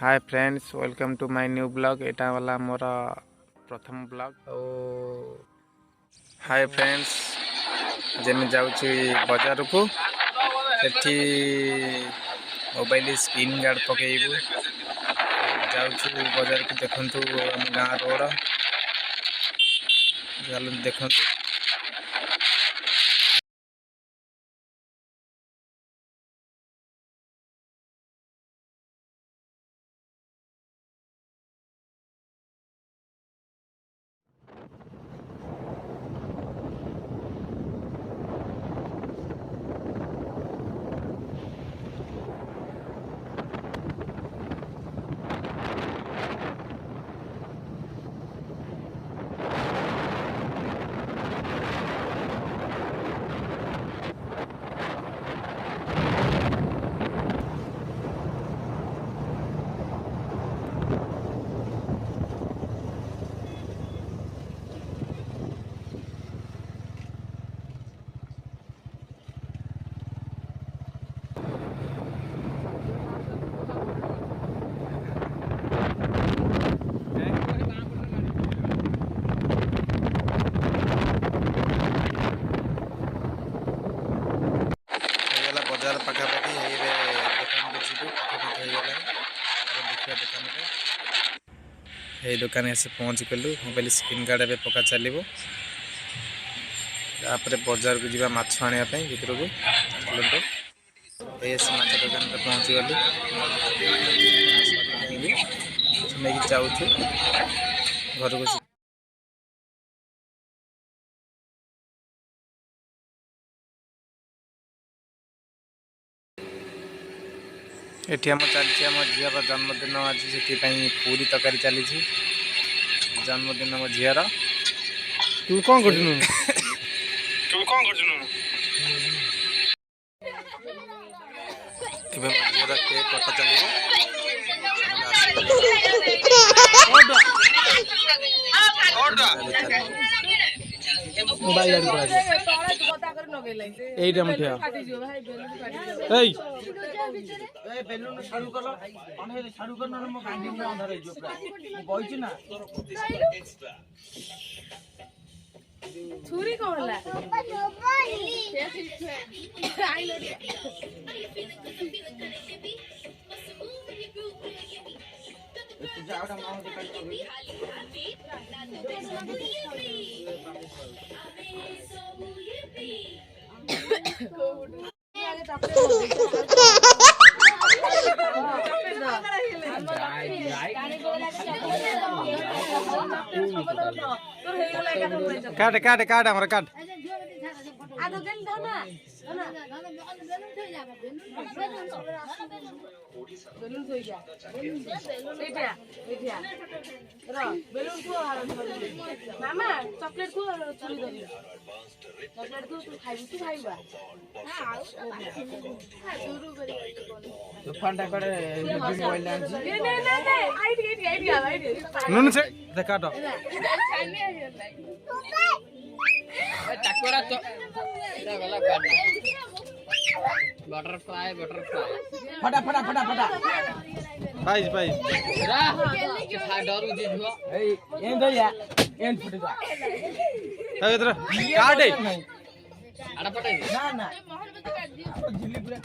Hi friends, welcome to my new blog. Etah वाला मोर प्रथम blog. Hi friends, जेमे जाउची बाजार को सेठी मोबाइल स्क्रीन गार्ड पकेइबू। जाउची बाजार को देखंतु हम गाँ रोड चलो देखंतु। बाजार पखापाखि दुकान को जीव पखापाखि देखिए दुकान को दुकान आसे पहुँची गलु। मोबाइल स्क्रीन गार्ड ए पका चलो। बाजार को जीवा माछ आने भर को चलते माछ दुकान में पहुँची गलु। नहीं जाऊँ घर को। एठी हम चलछि हम झीर जन्मदिन आज से पूरी तकारी चली जन्मदिन मो झीर। तू कौन कर झीर केक कटा चलो। मोबाइल এইটা মুঠিয়া এই বেলুন সাড়ু কল অনে সাড়ু কর না মো গান্ডি মে अंधार হই জোপরা মো বইছি না छुरी कोला आइलो रे जावड़ा मां दे कर काट काट काट हमारा काट बेलून थोई जा एटा बेलून को मामा चॉकलेट को चुरी दे चॉकलेट को तू खाइबा शुरू करी दुकानटा करे मोबाइल लांची नहीं आई नुन से काटो टाकोरा तो एटा वाला काट बटरफ्लाई फटा फटा फटा फटा पाइस पाइस रा खा डरू जे जो ए एन दया एन फुटे जा इधर काट आड़ा पटाई ना ना झिल्ली पूरा